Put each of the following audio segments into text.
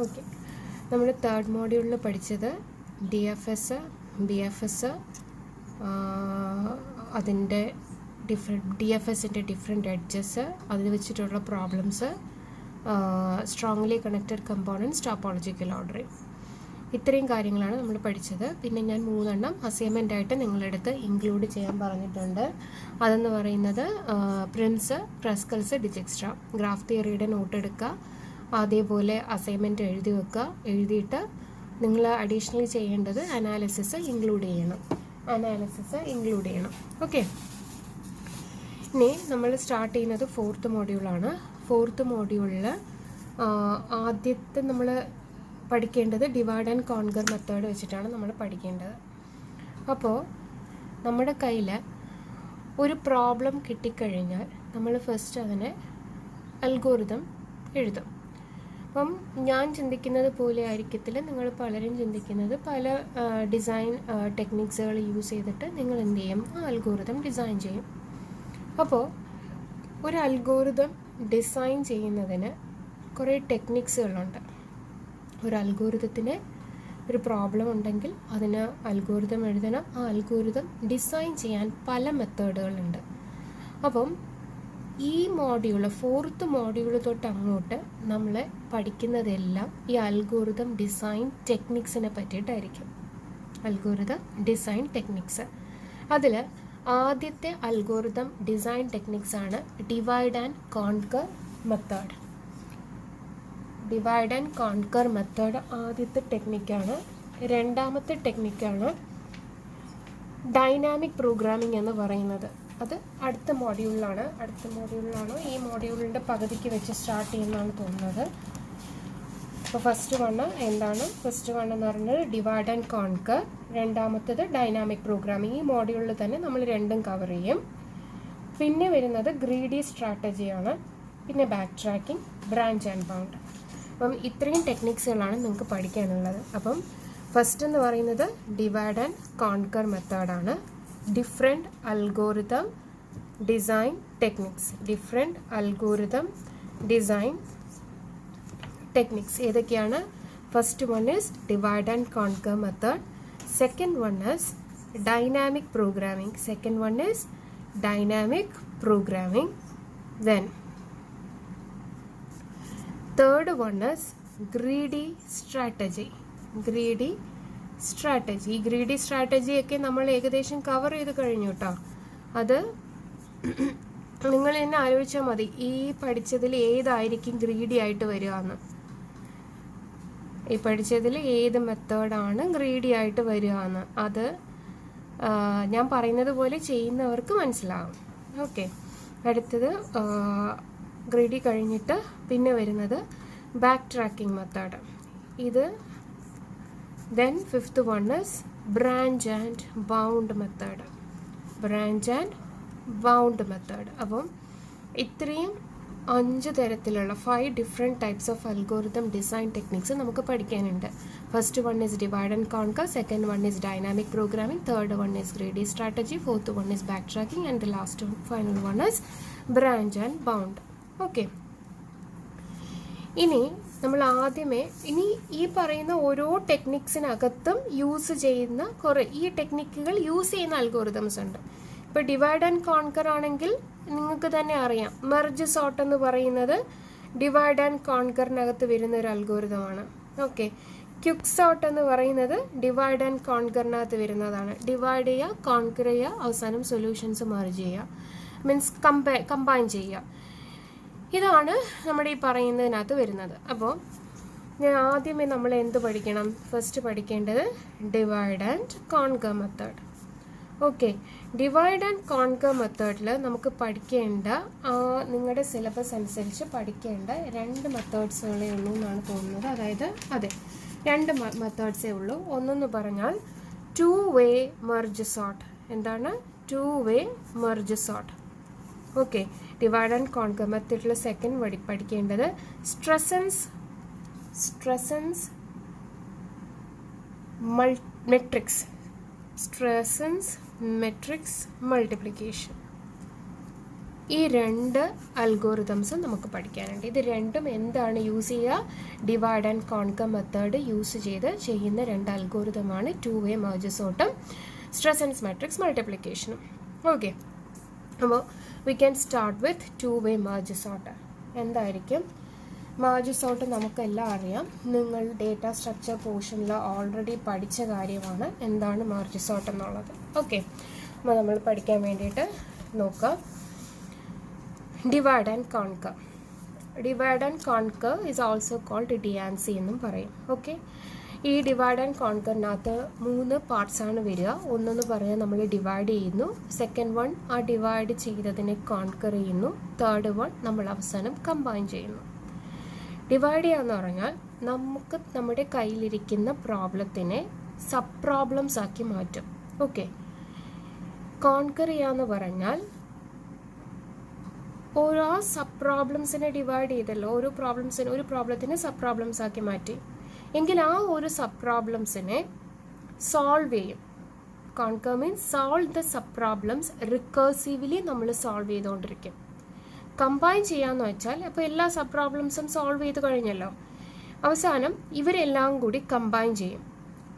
Okay, നമ്മൾ third മോഡ്യൂളിൽ പഠിച്ചത് DFS, BFS, അതിൻ്റെ DFSൻ്റെ ഡിഫറെൻറ്റ് എഡ്ജസ്, അതിൽ വെച്ചിട്ടുള്ള problems, strongly connected components, topological ordering, ഇത്രയും കാര്യങ്ങളാണ് നമ്മൾ പഠിച്ചത്. പിന്നെ ഞാൻ 3 അസൈൻമെൻറ്റായിട്ട് നിങ്ങളടുത്ത് ഇൻക്ലൂഡ് ചെയ്യാൻ പറഞ്ഞിട്ടുണ്ട്. അതെന്ന് പറയുന്നത് പ്രിംസ്, പ്രസ്കൽസ്, ഡിജെക്സ്ട്ര, ഗ്രാഫ് തിയറിയുടെ നോട്ട് എടുക്കുക, അതേപോലെ അസൈൻമെൻറ്റ് എഴുതി വെക്കുക. എഴുതിയിട്ട് നിങ്ങൾ അഡീഷണലി ചെയ്യേണ്ടത് അനാലിസിസ് ഇൻക്ലൂഡ് ചെയ്യണം. ഓക്കെ, ഇനി നമ്മൾ സ്റ്റാർട്ട് ചെയ്യുന്നത് 4th മോഡ്യൂളാണ്. 4th മോഡ്യൂളിൽ ആദ്യത്തെ നമ്മൾ പഠിക്കേണ്ടത് ഡിവൈഡ് ആൻഡ് കോൺകർ മെത്തേഡ് വെച്ചിട്ടാണ് നമ്മൾ പഠിക്കേണ്ടത്. അപ്പോൾ നമ്മുടെ കയ്യിൽ ഒരു പ്രോബ്ലം കിട്ടിക്കഴിഞ്ഞാൽ നമ്മൾ ഫസ്റ്റ് അതിനെ അൽഗോരിതം എഴുതും. അപ്പം ഞാൻ ചിന്തിക്കുന്നത് പോലെ ആയിരിക്കത്തില്ല നിങ്ങൾ പലരും ചിന്തിക്കുന്നത്. പല ഡിസൈൻ ടെക്നിക്സുകൾ യൂസ് ചെയ്തിട്ട് നിങ്ങൾ എന്ത് ചെയ്യും, ആ അൽഗോരിതം ഡിസൈൻ ചെയ്യും. അപ്പോൾ ഒരു അൽഗോരിതം ഡിസൈൻ ചെയ്യുന്നതിന് കുറേ ടെക്നിക്സുകളുണ്ട്. ഒരു അൽഗോരിതത്തിന് ഒരു പ്രോബ്ലം ഉണ്ടെങ്കിൽ അതിന് അൽഗോരിതം എഴുതണം. ആ അൽഗോരിതം ഡിസൈൻ ചെയ്യാൻ പല മെത്തേഡുകളുണ്ട്. അപ്പം ഈ മോഡ്യൂൾ 4th മോഡ്യൂൾ തൊട്ട് അങ്ങോട്ട് നമ്മൾ പഠിക്കുന്നതെല്ലാം ഈ അൽഗോരിതം ഡിസൈൻ ടെക്നിക്സിനെ പറ്റിയിട്ടായിരിക്കും. Algorithm design techniques. അതിൽ ആദ്യത്തെ അൽഗോരിതം ഡിസൈൻ ടെക്നിക്സാണ് divide and conquer method. Divide and conquer method ആദ്യത്തെ ടെക്നിക്കാണ്. രണ്ടാമത്തെ ടെക്നിക്കാണ് ഡൈനാമിക് പ്രോഗ്രാമിംഗ് എന്ന് പറയുന്നത്. അത് അടുത്ത മോഡ്യൂളിലാണോ ഈ മോഡ്യൂളിൻ്റെ പകുതിക്ക് വെച്ച് സ്റ്റാർട്ട് ചെയ്യുന്നതാണ് തോന്നുന്നത്. അപ്പോൾ ഫസ്റ്റ് വൺ എന്ന് പറയുന്നത് ഡിവൈഡ് ആൻഡ് കോൺകർ, രണ്ടാമത്തേത് ഡൈനാമിക് പ്രോഗ്രാമിംഗ്. ഈ മോഡ്യൂളിൽ തന്നെ നമ്മൾ രണ്ടും കവർ ചെയ്യും. പിന്നെ വരുന്നത് ഗ്രീഡി സ്ട്രാറ്റജിയാണ്, പിന്നെ backtracking, branch and bound. അപ്പം ഇത്രയും ടെക്നിക്സുകളാണ് നിങ്ങൾക്ക് പഠിക്കാനുള്ളത്. അപ്പം ഫസ്റ്റ് എന്ന് പറയുന്നത് ഡിവൈഡ് ആൻഡ് കോൺകർ മെത്തേഡാണ്. Different algorithm design techniques. ഏതൊക്കെയാണ്? First one is divide and conquer method. Second one is dynamic programming. Then third one is greedy strategy. ഈ ഗ്രീഡി സ്ട്രാറ്റജിയൊക്കെ നമ്മൾ ഏകദേശം കവർ ചെയ്ത് കഴിഞ്ഞു കേട്ടോ. അത് നിങ്ങൾ തന്നെ ആലോചിച്ചാൽ മതി, ഈ പഠിച്ചതിൽ ഏതായിരിക്കും ഗ്രീഡി ആയിട്ട് വരിക എന്ന്. ഈ പഠിച്ചതിൽ ഏത് മെത്തേഡാണ് ഗ്രീഡി ആയിട്ട് വരിക എന്ന് അത് ഞാൻ പറയുന്നത് പോലെ ചെയ്യുന്നവർക്ക് മനസ്സിലാവും. ഓക്കെ, അടുത്തത് ഗ്രീഡി കഴിഞ്ഞിട്ട് പിന്നെ വരുന്നത് ബാക്ക് ട്രാക്കിംഗ് മെത്തേഡ്. ഇത് then fifth one is branch and bound method. അപ്പം ഇത്രയും 5 തരത്തിലുള്ള 5 different types of algorithm design techniques നമുക്ക് പഠിക്കാനുണ്ട്. First one is divide and conquer, second one is dynamic programming, third one is greedy strategy, fourth one is back tracking and the last final one is branch and bound. Okay, ഇനി നമ്മൾ ആദ്യമേ ഈ പറയുന്ന ഓരോ ടെക്നിക്സിനകത്തും use ചെയ്യുന്ന ഈ ടെക്നിക്കുകൾ use ചെയ്യുന്ന അൽഗോരിതംസ് ഉണ്ട്. ഇപ്പോൾ ഡിവൈഡ് ആൻഡ് കോൺകർ ആണെങ്കിൽ നിങ്ങൾക്ക് തന്നെ അറിയാം, മെർജ് സോർട്ട് എന്ന് പറയുന്നത് ഡിവൈഡ് ആൻഡ് കോൺകറിനകത്ത് വരുന്ന ഒരു അൽഗോരിതമാണ്. ഓക്കെ, ക്വിക്ക് സോർട്ട് എന്ന് പറയുന്നത് ഡിവൈഡ് ആൻഡ് കോൺകറിനകത്ത് വരുന്നതാണ്. ഡിവൈഡ് ചെയ്യുക, കോൺകർ ചെയ്യുക, അവസാനം സൊല്യൂഷൻസ് മെർജ് ചെയ്യുക, മീൻസ് കമ്പൈൻ ചെയ്യുക. ഇതാണ് നമ്മുടെ ഈ പറയുന്നതിനകത്ത് വരുന്നത്. അപ്പോൾ ഞാൻ ആദ്യമേ നമ്മൾ എന്ത് പഠിക്കണം? ഫസ്റ്റ് പഠിക്കേണ്ടത് divide and conquer method. Okay, divide and conquer മെത്തേഡിൽ നമുക്ക് പഠിക്കേണ്ട നിങ്ങളുടെ സിലബസ് അനുസരിച്ച് പഠിക്കേണ്ട 2 മെത്തേഡ്സുകളേ ഉള്ളൂ എന്നാണ് തോന്നുന്നത്. അതായത് 2 മെത്തേഡ്സേ ഉള്ളൂ. ഒന്നെന്ന് പറഞ്ഞാൽ 2-way മെർജ് സോർട്ട്. എന്താണ് 2-way merge sort? Okay, divide and conquer മെത്തേഡിൽ സെക്കൻഡ് പഠിക്കേണ്ടത് സ്ട്രെസൻസ് മെട്രിക്സ് മൾട്ടിപ്ലിക്കേഷൻ. ഈ രണ്ട് അൽഗോറിതംസും നമുക്ക് പഠിക്കാനുണ്ട്. ഇത് രണ്ടും എന്താണ് യൂസ് ചെയ്യുക? Divide and conquer method use ചെയ്ത് ചെയ്യുന്ന രണ്ട് അൽഗോറിതമാണ് ടു വേ മെർജ് സോർട്ടും സ്ട്രെസൻസ് മാട്രിക്സ് മൾട്ടിപ്ലിക്കേഷനും. ഓക്കെ, അപ്പോൾ we can start with two way merge sort. എന്തായിരിക്കും മെർജ് സോർട്ട്? നമുക്കെല്ലാം അറിയാം, നിങ്ങൾ ഡേറ്റ സ്ട്രക്ചർ പോർഷനിൽ ഓൾറെഡി പഠിച്ച കാര്യമാണ് എന്താണ് മെർജ് സോർട്ട് എന്നുള്ളത്. ഓക്കെ, അപ്പോൾ നമ്മൾ പഠിക്കാൻ വേണ്ടിയിട്ട് നോക്കാം. Divide and conquer. Divide and conquer is also called DANC എന്നും പറയും. ഓക്കെ, ഈ ഡിവൈഡ് ആൻഡ് കോൺകറിനകത്ത് 3 പാർട്സാണ് വരിക. ഒന്നെന്ന് പറയാൻ നമ്മൾ ഡിവൈഡ് ചെയ്യുന്നു, സെക്കൻഡ് വൺ ആ ഡിവൈഡ് ചെയ്തതിനെ കോൺകർ ചെയ്യുന്നു, തേർഡ് വൺ നമ്മൾ അവസാനം കമ്പൈൻ ചെയ്യുന്നു. ഡിവൈഡ് ചെയ്യുക എന്ന് പറഞ്ഞാൽ നമുക്ക് നമ്മുടെ കയ്യിലിരിക്കുന്ന പ്രോബ്ലത്തിനെ സബ് പ്രോബ്ലംസ് ആക്കി മാറ്റും. ഓക്കെ, കോൺകർ ചെയ്യുക എന്ന് പറഞ്ഞാൽ ഓരോ സബ് പ്രോബ്ലംസിനെ ഡിവൈഡ് ചെയ്തല്ലോ, ഒരു പ്രോബ്ലത്തിനെ സബ് പ്രോബ്ലംസ് ആക്കി മാറ്റി എങ്കിൽ ആ ഒരു സബ് പ്രോബ്ലംസിനെ സോൾവ് ചെയ്യും. Conquer means solve the sub problems recursively നമ്മൾ സോൾവ് ചെയ്തുകൊണ്ടിരിക്കും. കമ്പൈൻ ചെയ്യാന്ന് വെച്ചാൽ അപ്പോൾ എല്ലാ സബ് പ്രോബ്ലംസും സോൾവ് ചെയ്ത് കഴിഞ്ഞല്ലോ, അവസാനം ഇവരെല്ലാം കൂടി കമ്പൈൻ ചെയ്യും.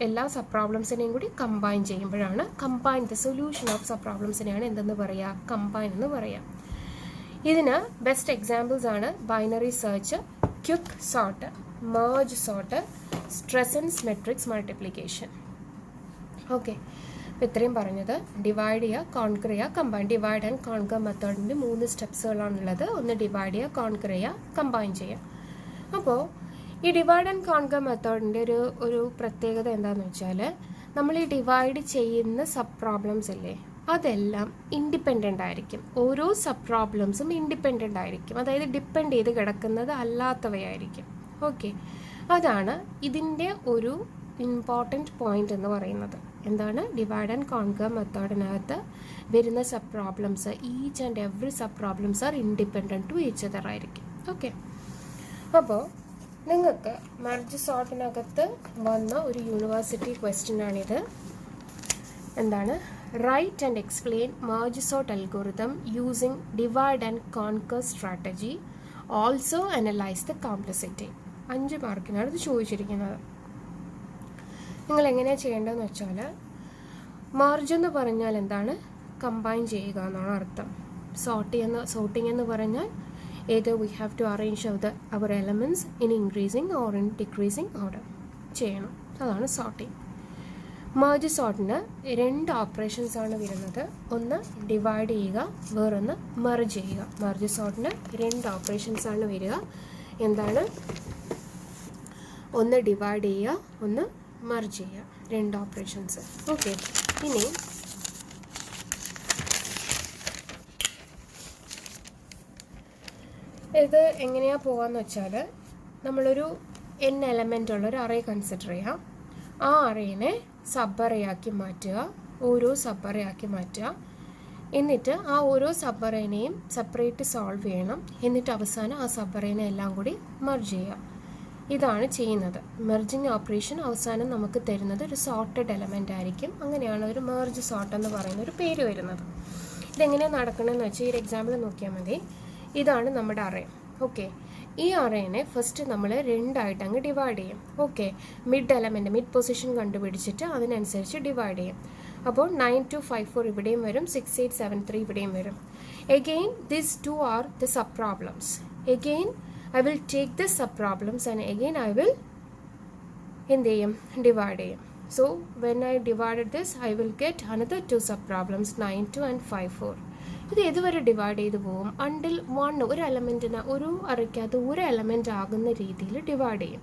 എല്ലാ സബ് പ്രോബ്ലംസിനെയും കൂടി കമ്പൈൻ ചെയ്യുമ്പോഴാണ് combine the solution of sub പ്രോബ്ലംസിനെയാണ് എന്തെന്ന് പറയുക? കമ്പൈൻ എന്ന് പറയാം. ഇതിന് ബെസ്റ്റ് എക്സാമ്പിൾസ് ആണ് binary search, quick sort, merge sort, Strassen's matrix multiplication. Okay, അപ്പോൾ ഇത്രയും പറഞ്ഞത് ഡിവൈഡ് ചെയ്യുക, കോൺകർ ചെയ്യുക, കമ്പൈൻ. ഡിവൈഡ് ആൻഡ് കോൺകർ മെത്തേഡിൻ്റെ 3 സ്റ്റെപ്സുകളാണുള്ളത്. ഒന്ന് ഡിവൈഡ് ചെയ്യുക, കോൺകർ ചെയ്യുക, കമ്പൈൻ ചെയ്യുക. അപ്പോൾ ഈ ഡിവൈഡ് ആൻഡ് കോൺകർ മെത്തേഡിൻ്റെ ഒരു പ്രത്യേകത എന്താണെന്ന് വെച്ചാൽ, നമ്മൾ ഈ ഡിവൈഡ് ചെയ്യുന്ന സബ് പ്രോബ്ലംസ് ഇല്ലേ, അതെല്ലാം ഇൻഡിപെൻഡൻ്റ് ആയിരിക്കും. ഓരോ സബ് പ്രോബ്ലംസും ഇൻഡിപെൻഡൻ്റ് ആയിരിക്കും, അതായത് ഡിപ്പെൻഡ് ചെയ്ത് കിടക്കുന്നത് അല്ലാത്തവയായിരിക്കും. ഓക്കെ, അതാണ് ഇതിൻ്റെ ഒരു ഇമ്പോർട്ടൻറ്റ് പോയിന്റ് എന്ന് പറയുന്നത്. എന്താണ്? ഡിവൈഡ് ആൻഡ് കോൺകർ മെത്തേഡിനകത്ത് വരുന്ന sub problems, each and every sub problems are independent to each other ആയിരിക്കും. ഓക്കെ, അപ്പോൾ നിങ്ങൾക്ക് മെർജ് സോർട്ടിനകത്ത് വന്ന ഒരു യൂണിവേഴ്സിറ്റി ക്വസ്റ്റ്യൻ ആണിത്. എന്താണ്? Write and explain merge sort algorithm using divide and conquer strategy. Also analyze the complexity. 5 മാർക്കിനാണ് ഇത് ചോദിച്ചിരിക്കുന്നത്. നിങ്ങൾ എങ്ങനെയാണ് ചെയ്യേണ്ടതെന്ന് വെച്ചാൽ, മെർജ് എന്ന് പറഞ്ഞാൽ എന്താണ്? കമ്പൈൻ ചെയ്യുക എന്നാണ് അർത്ഥം. സോർട്ടിങ് എന്ന് പറഞ്ഞാൽ either we have to arrange our elements in increasing or in decreasing order ചെയ്യണം, അതാണ് സോർട്ടിങ്. മെർജ് സോർട്ടിന് 2 ഓപ്പറേഷൻസ് ആണ് വരുന്നത്. ഒന്ന് ഡിവൈഡ് ചെയ്യുക, വേറൊന്ന് മെർജ് ചെയ്യുക. മെർജ് സോർട്ടിന് 2 ഓപ്പറേഷൻസ് ആണ് വരിക. എന്താണ്? ഒന്ന് ഡിവൈഡ് ചെയ്യുക, ഒന്ന് മെർജ് ചെയ്യുക, 2 ഓപ്പറേഷൻസ്. ഓക്കെ, ഇനി ഇത് എങ്ങനെയാണ് പോകാമെന്ന് വെച്ചാൽ, നമ്മളൊരു n എലമെൻ്റ് ഉള്ളൊരു അറേ കൺസിഡർ ചെയ്യാം. ആ അറേനെ സബ് അറേയാക്കി മാറ്റുക, ഓരോ സബ് അറേയാക്കി മാറ്റുക. എന്നിട്ട് ആ ഓരോ സബ് അറേനെയും സെപ്പറേറ്റ് സോൾവ് ചെയ്യണം. എന്നിട്ട് അവസാനം ആ സബ് അറേനെ എല്ലാം കൂടി മെർജ് ചെയ്യുക. ഇതാണ് ചെയ്യുന്നത്. മെർജിങ് ഓപ്പറേഷൻ അവസാനം നമുക്ക് തരുന്നത് ഒരു സോർട്ടഡ് എലമെൻ്റ് ആയിരിക്കും. അങ്ങനെയാണ് ഒരു മെർജ് സോർട്ട് എന്ന് പറയുന്ന ഒരു പേര് വരുന്നത്. ഇതെങ്ങനെയാണ് നടക്കണമെന്ന് വെച്ചാൽ ഈ ഒരു എക്സാമ്പിൾ നോക്കിയാൽ മതി. ഇതാണ് നമ്മുടെ അറേ. ഓക്കെ, ഈ അറേനെ ഫസ്റ്റ് നമ്മൾ 2ആയിട്ട് അങ്ങ് ഡിവൈഡ് ചെയ്യും. ഓക്കെ, മിഡ് പൊസിഷൻ കണ്ടുപിടിച്ചിട്ട് അതിനനുസരിച്ച് ഡിവൈഡ് ചെയ്യും. അപ്പോൾ 9254 ഇവിടെയും വരും, 6873 ഇവിടെയും വരും. Again these 2 are the sub problems. Again I will take the sub problems and again I will എന്ത് ചെയ്യും? ഡിവൈഡ് ചെയ്യും. So when I divided this I will get another 2 sub problems, 92 and 54. ഇത് ഏതുവരെ ഡിവൈഡ് ചെയ്ത് പോകും? Until 1 ഒരു എലമെൻറ്റിന് ഒരു അറയ്ക്കകത്ത് ഒരു എലമെൻ്റ് ആകുന്ന രീതിയിൽ ഡിവൈഡ് ചെയ്യും.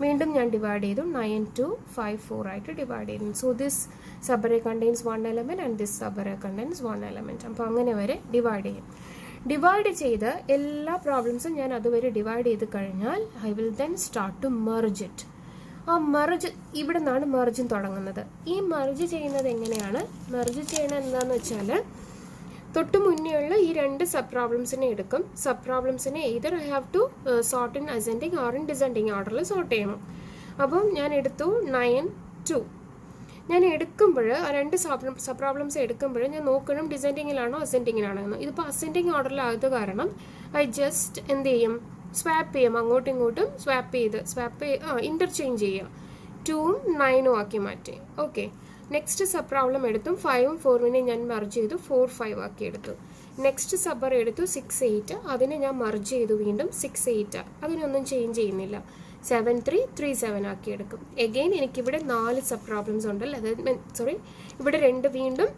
വീണ്ടും ഞാൻ ഡിവൈഡ് ചെയ്തു, 9254 ആയിട്ട് ഡിവൈഡ് ചെയ്തു. So this sub array contains 1 element and this sub array contains 1 element. അപ്പോൾ അങ്ങനെ വരെ ഡിവൈഡ് ചെയ്യും. ഡിവൈഡ് ചെയ്ത് എല്ലാ പ്രോബ്ലംസും ഞാൻ അതുവരെ ഡിവൈഡ് ചെയ്ത് കഴിഞ്ഞാൽ I will then start to merge it. ആ മെർജ് ഇവിടെ നിന്നാണ് മെർജും തുടങ്ങുന്നത്. ഈ മെർജ് ചെയ്യുന്നത് എങ്ങനെയാണ്? മെർജ് ചെയ്യണത് എന്താണെന്ന് വെച്ചാൽ, തൊട്ട് മുന്നേയുള്ള ഈ 2 സബ് പ്രോബ്ലംസിനെ എടുക്കും. സബ് പ്രോബ്ലംസിനെ either I have to sort in ascending or in descending ഓർഡറിൽ സോർട്ട് ചെയ്യണം. അപ്പം ഞാൻ എടുത്തു 9 2. ഞാൻ എടുക്കുമ്പോൾ ആ രണ്ട് സബ് പ്രോബ്ലംസ് എടുക്കുമ്പോൾ ഞാൻ നോക്കണം ഡിസെൻഡിങ്ങിലാണോ അസെൻഡിങ്ങിലാണോ എന്ന്. ഇതിപ്പോൾ അസെൻഡിങ് ഓർഡറിലായത് കാരണം ഐ ജസ്റ്റ് എന്ത് ചെയ്യും, സ്വാപ്പ് ചെയ്യും, അങ്ങോട്ടും ഇങ്ങോട്ടും ഇൻ്റർചേഞ്ച് ചെയ്യുക, 2ഉം 9ഉം ആക്കി മാറ്റി. ഓക്കെ, നെക്സ്റ്റ് സബ് പ്രോബ്ലം എടുത്തും 5ഉം 4നെ ഞാൻ മർജ് ചെയ്തു 4, 5 ആക്കി എടുത്തു. നെക്സ്റ്റ് സബ്ബർ എടുത്തു 6, 8, അതിനെ ഞാൻ മർജ് ചെയ്തു വീണ്ടും 6, 8, അതിനൊന്നും ചേഞ്ച് ചെയ്യുന്നില്ല, 7, 3, 3, 7 ആക്കി എടുക്കും. എഗെയിൻ എനിക്കിവിടെ 4 സബ് പ്രോബ്ലംസ് ഉണ്ടല്ലോ, അതായത് ഇവിടെ വീണ്ടും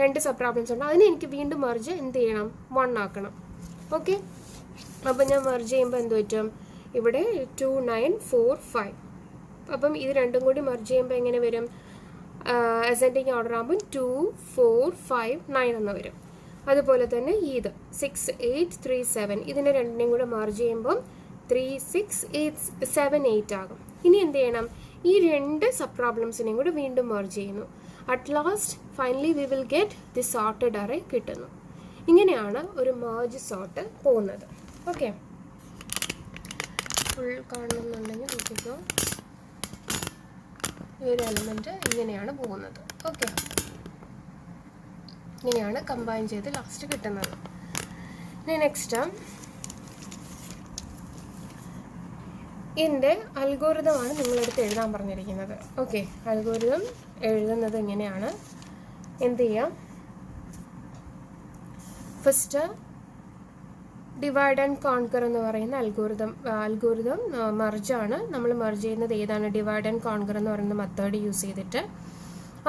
2 സബ് പ്രോബ്ലംസ് ഉണ്ട്, അതിനെ എനിക്ക് വീണ്ടും മർജ് എന്ത് ചെയ്യണം, 1 ആക്കണം. ഓക്കെ, അപ്പം ഞാൻ മർജ് ചെയ്യുമ്പോൾ എന്ത് പറ്റും, ഇവിടെ 2, 9, 4, 5. അപ്പം ഇത് രണ്ടും കൂടി മർജ് ചെയ്യുമ്പോൾ എങ്ങനെ വരും, അസെൻഡിങ് ഓർഡർ ആകുമ്പോൾ 2, 4, 5, 9 എന്ന് വരും. അതുപോലെ തന്നെ ഇത് 6, 8, 3, 7, ഇതിനെ രണ്ടിനെയും കൂടെ മർജ് ചെയ്യുമ്പം 3, 6, 8, 7, 8 ആകും. ഇനി എന്ത് ചെയ്യണം, ഈ 2 സബ് പ്രോബ്ലംസിനെയും കൂടെ വീണ്ടും മർജ് ചെയ്യുന്നു. At last finally we will get the sorted array കിട്ടുന്നു. ഇങ്ങനെയാണ് ഒരു മെർജ് സോർട്ട് പോകുന്നത്. ഓക്കെ, ഫുൾ കാണണമെന്നുണ്ടെങ്കിൽ നോക്കിക്കോ, ഈ ഒരു എലമെൻറ്റ് ഇങ്ങനെയാണ് പോകുന്നത്. ഓക്കെ, ഇങ്ങനെയാണ് കമ്പൈൻ ചെയ്ത് ലാസ്റ്റ് കിട്ടുന്നത്. ഇനി നെക്സ്റ്റ് ഇതിൻ്റെ അൽഗോരിതമാണ് നിങ്ങളെടുത്ത് എഴുതാൻ പറഞ്ഞിരിക്കുന്നത്. ഓക്കെ, അൽഗോരിതം എഴുതുന്നത് ഇങ്ങനെയാണ്. എന്ത് ചെയ്യാം, ഫസ്റ്റ് ഡിവൈഡ് ആൻഡ് കോൺകർ എന്ന് പറയുന്ന അൽഗോരിതം മർജാണ്. നമ്മൾ മർജ് ചെയ്യുന്നത് ഏതാണ്, ഡിവൈഡ് ആൻഡ് കോൺകർ എന്ന് പറയുന്ന മെത്തേഡ് യൂസ് ചെയ്തിട്ട്.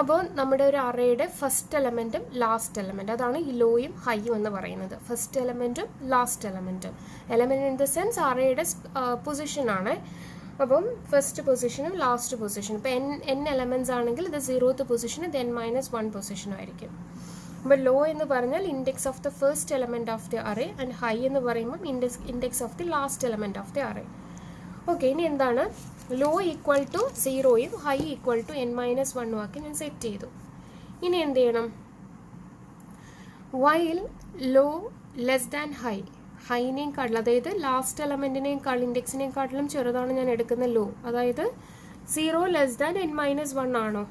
അപ്പോൾ നമ്മുടെ ഒരു അറേയുടെ ഫസ്റ്റ് എലമെൻറ്റും ലാസ്റ്റ് എലമെൻറ്റ്, അതാണ് ഈ ലോയും ഹൈയും എന്ന് പറയുന്നത്. ഫസ്റ്റ് എലമെൻറ്റും ലാസ്റ്റ് എലമെൻറ്റും, എലമെൻറ്റ് ഇൻ ദ സെൻസ് അറേയുടെ പൊസിഷനാണ്. അപ്പം ഫസ്റ്റ് പൊസിഷനും ലാസ്റ്റ് പൊസിഷനും, ഇപ്പോൾ n എലമെൻറ്റ്സ് ആണെങ്കിൽ ഇത് 0th പൊസിഷനും ഇത് n-1 പൊസിഷനും ആയിരിക്കും. അപ്പോൾ ലോ എന്ന് പറഞ്ഞാൽ index of the first element of the array, and high എന്ന് പറയുമ്പോൾ index of the last element of the array. Okay, ഇനി എന്താണ്, ലോ ഈക്വൽ ടു 0യും ഹൈ ഈക്വൽ ടു n-1 ആക്കി ഞാൻ സെറ്റ് ചെയ്തു. ഇനി എന്ത് ചെയ്യണം, വൈൽ ലോ ലെസ് ദാൻ ഹൈനേക്കാട്ടിലും, അതായത് ലാസ്റ്റ് എലമെൻറ്റിനേക്കാൾ ഇൻഡെക്സിനേക്കാട്ടിലും ചെറുതാണ് ഞാൻ എടുക്കുന്ന ലോ, അതായത് 0 ലെസ് ദാൻ n-1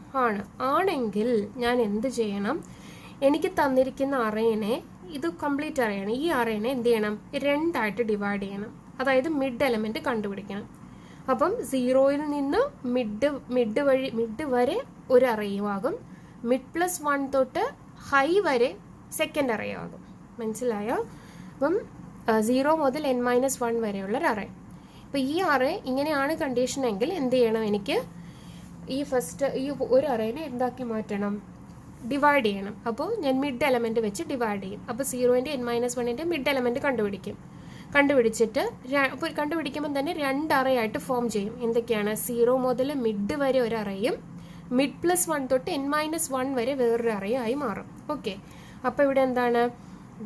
ആണെങ്കിൽ ഞാൻ എന്ത് ചെയ്യണം, എനിക്ക് തന്നിരിക്കുന്ന അറേനെ, ഇത് കംപ്ലീറ്റ് അറേയാണ്, ഈ അറേനെ എന്ത് ചെയ്യണം, 2 ആയിട്ട് ഡിവൈഡ് ചെയ്യണം. അതായത് മിഡ് എലമെൻറ്റ് കണ്ടുപിടിക്കണം. അപ്പം 0യിൽ നിന്ന് മിഡ് വരെ ഒരു അറേയുമാകും, mid+1 തൊട്ട് ഹൈ വരെ സെക്കൻഡ് അറേയാകും. മനസ്സിലായോ? അപ്പം 0 മുതൽ n-1 വരെയുള്ള ഒരു അറേ. അപ്പോൾ ഈ അറേ ഇങ്ങനെയാണ് കണ്ടീഷൻ എങ്കിൽ എന്ത് ചെയ്യണം, എനിക്ക് ഈ ഒരു അറേനെ എന്താക്കി മാറ്റണം, ഡിവൈഡ് ചെയ്യണം. അപ്പോൾ ഞാൻ മിഡ് എലമെൻറ്റ് വെച്ച് ഡിവൈഡ് ചെയ്യും. അപ്പോൾ 0ൻ്റെ n-1ൻ്റെ മിഡ് എലമെൻറ്റ് കണ്ടുപിടിച്ചിട്ട് കണ്ടുപിടിക്കുമ്പോൾ തന്നെ 2 അറേ ആയിട്ട് ഫോം ചെയ്യും. എന്തൊക്കെയാണ്, 0 മുതൽ മിഡ് വരെ ഒരു അറേയും mid+1 തൊട്ട് n-1 വരെ വേറൊരു അറേയായി മാറും. ഓക്കെ, അപ്പോൾ ഇവിടെ എന്താണ്,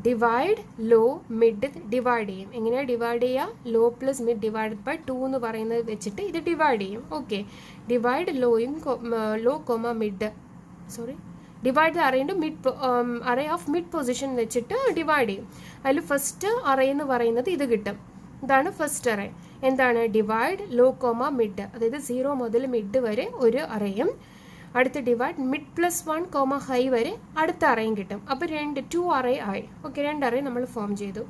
ഡിവൈഡ് ലോ മിഡ് ഡിവൈഡ് ചെയ്യും. എങ്ങനെയാണ് ഡിവൈഡ് ചെയ്യുക, low plus mid divide by 2 എന്ന് പറയുന്നത് വെച്ചിട്ട് ഇത് ഡിവൈഡ് ചെയ്യും. Okay, divide divide the array into array of mid position വെച്ചിട്ട് ഡിവൈഡ് ചെയ്യും. അതിൽ ഫസ്റ്റ് അറേ എന്ന് പറയുന്നത് ഇത് കിട്ടും. ഇതാണ് ഫസ്റ്റ് അറേ. എന്താണ്, ഡിവൈഡ് ലോ കോമ മിഡ്, അതായത് 0 മുതൽ മിഡ് വരെ ഒരു അറേയും, അടുത്ത ഡിവൈഡ് mid+1 ഹൈ വരെ അടുത്ത അറേയും കിട്ടും. അപ്പോൾ 2 അറേ ആയി. ഓക്കെ, 2 അറേ നമ്മൾ ഫോം ചെയ്തു.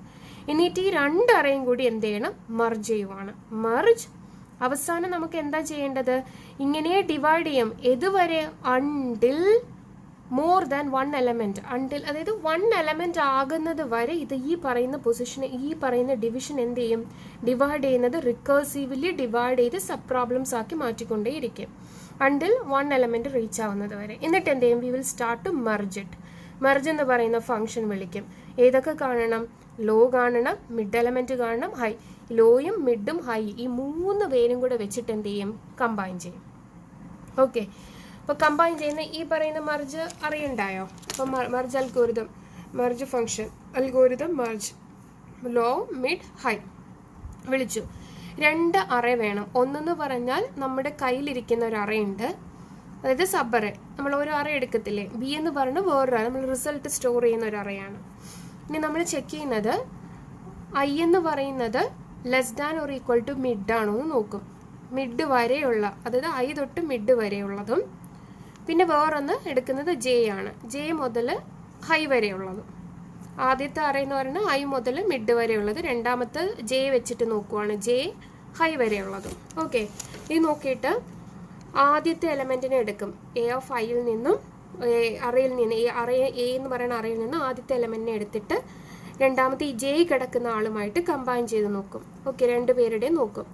എന്നിട്ട് ഈ 2 അറേയും കൂടി എന്ത് ചെയ്യണം, മർജ് ചെയ്യുവാണ്. മർജ് അവസാനം നമുക്ക് എന്താ ചെയ്യേണ്ടത്, ഇങ്ങനെ ഡിവൈഡ് ചെയ്യും. ഏതുവരെ, അണ്ടിൽ മോർ ദാൻ 1 എലമെൻറ്റ്, അതായത് 1 എലമെൻറ്റ് ആകുന്നത് വരെ ഇത് ഈ പറയുന്ന പൊസിഷന്, ഈ പറയുന്ന ഡിവിഷൻ എന്ത് ചെയ്യും, ഡിവൈഡ് ചെയ്യുന്നത് റിക്കേഴ്സീവ്ലി ഡിവൈഡ് ചെയ്ത് സബ് പ്രോബ്ലംസ് ആക്കി മാറ്റിക്കൊണ്ടേയിരിക്കും അണ്ടിൽ 1 എലമെൻറ്റ് റീച്ച് ആവുന്നത് വരെ. എന്നിട്ട് എന്ത് ചെയ്യും, we will start to merge it. Merge എന്ന് പറയുന്ന ഫംഗ്ഷൻ വിളിക്കും. ഏതൊക്കെ കാണണം, ലോ കാണണം, മിഡ് എലമെൻറ്റ് കാണണം, ഹൈ. ലോയും മിഡും ഹൈ ഈ 3 പേരും കൂടെ വെച്ചിട്ട് എന്ത് ചെയ്യും, കമ്പൈൻ ചെയ്യും. ഓക്കെ, അപ്പോൾ കമ്പൈൻ ചെയ്യുന്ന ഈ പറയുന്ന മർജ് അറിയണ്ടായോ. അപ്പോൾ merge algorithm, merge function algorithm merge low mid high വിളിച്ചു. 2 അറേ വേണം. ഒന്നെന്ന് പറഞ്ഞാൽ നമ്മുടെ കയ്യിലിരിക്കുന്ന ഒരു അറയുണ്ട്, അതായത് സബ് അറേ. നമ്മൾ ഒരു അറേ എടുക്കത്തില്ലേ, ബി എന്ന് പറഞ്ഞ് വേറൊരു അറേ, നമ്മൾ റിസൾട്ട് സ്റ്റോർ ചെയ്യുന്ന ഒരു അറയാണ്. ഇനി നമ്മൾ ചെക്ക് ചെയ്യുന്നത് ഐ എന്ന് പറയുന്നത് less than or equal to mid ആണോ എന്ന് നോക്കും. മിഡ് വരെയുള്ള, അതായത് ഐ തൊട്ട് മിഡ് വരെയുള്ളതും പിന്നെ വേറൊന്ന് എടുക്കുന്നത് ജെ ആണ്. ജെ മുതൽ ഹൈ വരെയുള്ളത്. ആദ്യത്തെ അറേ എന്ന് പറയുന്നത് ഐ മുതൽ മിഡ് വരെയുള്ളത്. രണ്ടാമത്തെ ജെ വെച്ചിട്ട് നോക്കുവാണ്, ജെ ഹൈ വരെയുള്ളത്. ഓക്കെ, ഇത് നോക്കിയിട്ട് ആദ്യത്തെ എലമെൻറ്റിനെ എടുക്കും. എ ഓഫ് ഐയിൽ നിന്നും അറയിൽ നിന്ന് എ എന്ന് പറയുന്ന അറയിൽ നിന്ന് ആദ്യത്തെ എലമെൻറ്റിനെ എടുത്തിട്ട് രണ്ടാമത്തെ ഈ ജെ കിടക്കുന്ന ആളുമായിട്ട് കമ്പൈൻ ചെയ്ത് നോക്കും. ഓക്കെ, രണ്ടുപേരുടെയും നോക്കും.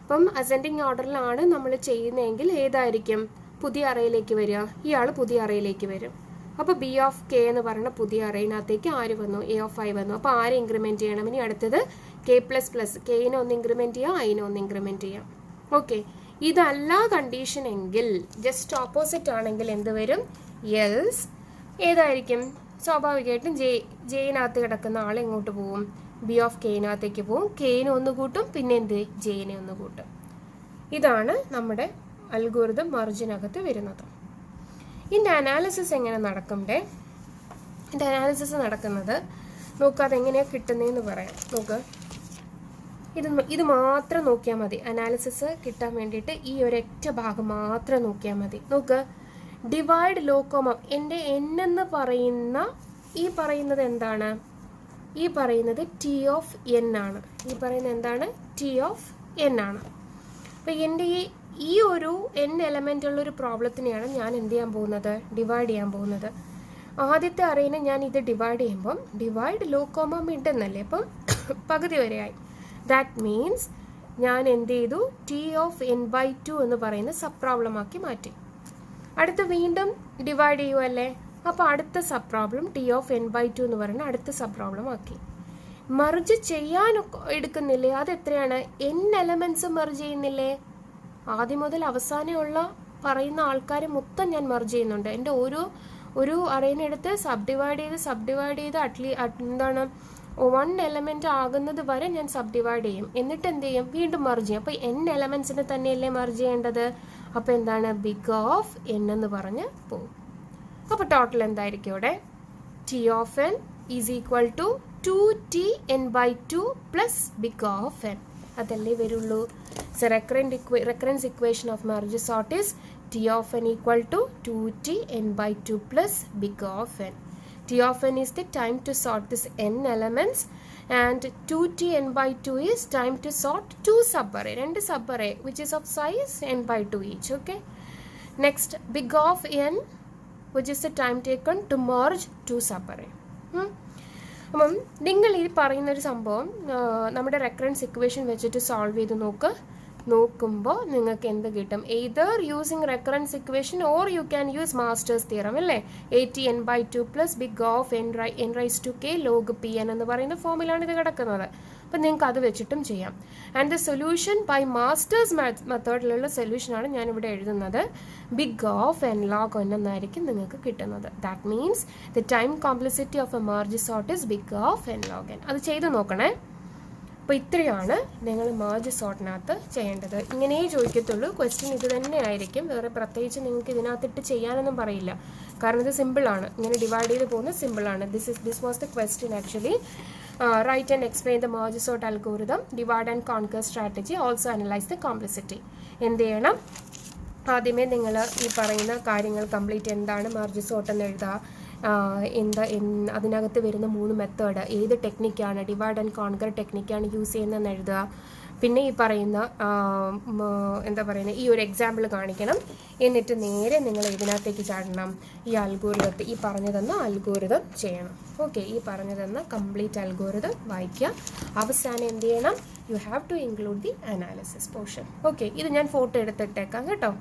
അപ്പം അസെൻഡിങ് ഓർഡറിലാണ് നമ്മൾ ചെയ്യുന്നതെങ്കിൽ ഏതായിരിക്കും പുതിയ അറയിലേക്ക് വരിക? ഇയാൾ പുതിയ അറയിലേക്ക് വരും. അപ്പോൾ ബി ഓഫ് കെ എന്ന് പറയുന്ന പുതിയ അറയിനകത്തേക്ക് ആര് വന്നു? എ ഓഫ് ഐ വന്നു. അപ്പോൾ ആരെ ഇൻക്രിമെൻറ്റ് ചെയ്യണം? ഇനി അടുത്തത് കെ പ്ലസ് പ്ലസ് കെയിനെ ഒന്ന് ഇൻക്രിമെൻറ്റ് ചെയ്യാം, ഐനെ ഒന്ന് ഇൻക്രിമെൻറ്റ് ചെയ്യാം. ഓക്കെ, ഇതല്ല കണ്ടീഷൻ എങ്കിൽ, ജസ്റ്റ് ഓപ്പോസിറ്റ് ആണെങ്കിൽ എന്ത് വരും? എൽസ് ഏതായിരിക്കും? സ്വാഭാവികമായിട്ടും ജെയിനകത്ത് കിടക്കുന്ന ആൾ എങ്ങോട്ട് പോവും? ബി ഓഫ് കെയിനകത്തേക്ക് പോവും. കെയിനെ ഒന്ന് കൂട്ടും, പിന്നെ എന്ത്? ജെയിനെ ഒന്ന് കൂട്ടും. ഇതാണ് നമ്മുടെ അൽഗോരിതം മർജിനകത്ത് വരുന്നത്. ഇതിൻ്റെ അനാലിസിസ് എങ്ങനെ നടക്കണ്ടേ? ഇതിൻ്റെ അനാലിസിസ് നടക്കുന്നത് നോക്കുക, അതെങ്ങനെയാണ് കിട്ടുന്നതെന്ന് പറയാം. നോക്കുക, ഇത് മാത്രം നോക്കിയാൽ മതി. അനാലിസിസ് കിട്ടാൻ വേണ്ടിയിട്ട് ഈ ഒരൊറ്റ ഭാഗം മാത്രം നോക്കിയാൽ മതി. നോക്കുക, ഡിവൈഡ് ലോക്കോമം. എൻ്റെ എൻ എന്ന് പറയുന്ന ഈ പറയുന്നത് എന്താണ്? ഈ പറയുന്നത് ടി ഓഫ് എൻ ആണ്. ഈ പറയുന്നത് എന്താണ്? ടി ഓഫ് എൻ ആണ്. അപ്പോൾ എൻ്റെ ഈ ഒരു എൻ എലമെൻ്റ് ഉള്ളൊരു പ്രോബ്ലത്തിനെയാണ് ഞാൻ എന്ത് ചെയ്യാൻ പോകുന്നത്? ഡിവൈഡ് ചെയ്യാൻ പോകുന്നത്. ആദ്യത്തെ അറേനെ ഞാൻ ഇത് ഡിവൈഡ് ചെയ്യുമ്പം ഡിവൈഡ് ലോക്കോമ മിഡ് എന്നല്ലേ, അപ്പം പകുതി വരെയായി. ദാറ്റ് മീൻസ് ഞാൻ എന്ത് ചെയ്തു? ടി ഓഫ് എൻ ബൈ 2 എന്ന് പറയുന്ന സബ് പ്രോബ്ലം ആക്കി മാറ്റി. അടുത്ത് വീണ്ടും ഡിവൈഡ് ചെയ്യുമല്ലേ, അപ്പോൾ അടുത്ത sub problem T of N by 2 എന്ന് പറയുന്ന അടുത്ത സബ് പ്രോബ്ലം ആക്കി. മെർജ് ചെയ്യാൻ എടുക്കുന്നില്ലേ? അതെത്രയാണ്? എൻ എലമെൻറ്റ്സ് മെർജ് ചെയ്യുന്നില്ലേ? ആദ്യം മുതൽ അവസാനമുള്ള പറയുന്ന ആൾക്കാർ മൊത്തം ഞാൻ മെർജ് ചെയ്യുന്നുണ്ട്. എൻ്റെ ഒരു അറേനെടുത്ത് സബ് ഡിവൈഡ് ചെയ്ത് എന്താണ് 1 എലമെൻറ്റ് ആകുന്നത് വരെ ഞാൻ സബ് ഡിവൈഡ് ചെയ്യും. എന്നിട്ട് എന്ത് ചെയ്യും? വീണ്ടും മെർജ് ചെയ്യും. അപ്പോൾ എൻ എലമെൻറ്റ്സിനെ തന്നെയല്ലേ മെർജ് ചെയ്യേണ്ടത്? അപ്പോൾ എന്താണ്? ബിഗ് ഓഫ് എൻ എന്ന് പറഞ്ഞ് പോകും. അപ്പോൾ ടോട്ടൽ എന്തായിരിക്കും ഇവിടെ? T of N is equal to 2t(n/2) plus big of N. അതല്ലേ വരുള്ളൂ. So recurrence equation of merge sort is t of n equal to 2t(n/2) plus big of n. T of n is the time to sort this n elements and 2t(n/2) is time to sort 2 subarray, and subarray which is of size n/2 each. Okay. Next, big of n, which is the time taken to merge 2 subarray. അപ്പം നിങ്ങൾ ഈ പറയുന്നൊരു സംഭവം നമ്മുടെ recurrence equation വെച്ചിട്ട് solve ചെയ്ത് നോക്കുമ്പോൾ നിങ്ങൾക്ക് എന്ത് കിട്ടും? Either using recurrence equation or you can use master's theorem അല്ലേ? ATN/2 plus big of n raise to k log Pn എന്ന് പറയുന്ന ഫോമിലാണ് ഇത് കിടക്കുന്നത്. അപ്പം നിങ്ങൾക്ക് അത് വെച്ചിട്ടും ചെയ്യാം. And the solution by master's മെത്തേഡിലുള്ള സൊല്യൂഷനാണ് ഞാനിവിടെ എഴുതുന്നത്. Big of n log n എന്നായിരിക്കും നിങ്ങൾക്ക് കിട്ടുന്നത്. That means the time complexity of a merge sort is big of n log n. അത് ചെയ്ത് നോക്കണേ. അപ്പോൾ ഇത്രയാണ് നിങ്ങൾ മെർജ് സോർട്ടിനകത്ത് ചെയ്യേണ്ടത്. ഇങ്ങനെ ചോദിക്കത്തുള്ളൂ. ക്വസ്റ്റ്യൻ ഇത് തന്നെ ആയിരിക്കും. വേറെ പ്രത്യേകിച്ച് നിങ്ങൾക്ക് ഇതിനകത്തിട്ട് ചെയ്യാനൊന്നും പറയില്ല. കാരണം ഇത് സിമ്പിളാണ്. ഇങ്ങനെ ഡിവൈഡ് ചെയ്ത് പോകുന്നത് സിമ്പിളാണ്. This was the question actually. Write and explain the merge sort algorithm, divide and conquer strategy, also analyze the complexity. എന്ത് ചെയ്യണം? ആദ്യമേ നിങ്ങൾ ഈ പറയുന്ന കാര്യങ്ങൾ കംപ്ലീറ്റ് എന്താണ് മെർജ് സോർട്ട് എന്ന് എഴുതുക. അതിനകത്ത് വരുന്ന 3 മെത്തേഡ് ഏത് ടെക്നിക്കാണ്, ഡിവൈഡ് ആൻഡ് കോൺകർ ടെക്നിക്കാണ് യൂസ് ചെയ്യുന്നതെന്ന് എഴുതുക. പിന്നെ ഈ പറയുന്ന എന്താ പറയുന്നത് ഈ ഒരു എക്സാമ്പിൾ കാണിക്കണം. എന്നിട്ട് നേരെ നിങ്ങൾ ഇതിനകത്തേക്ക് ചാടണം. ഈ അൽഗോരിതം ഈ പറഞ്ഞതെന്ന അൽഗോരിതം ചെയ്യണം. ഓക്കെ, ഈ പറഞ്ഞതെന്ന കംപ്ലീറ്റ് അൽഗോരിതം വായിക്കുക. അവസാനം എന്ത് ചെയ്യണം? You have to include the analysis portion. Okay, ഇത് ഞാൻ ഫോട്ടോ എടുത്തിട്ടേക്കാം കേട്ടോ.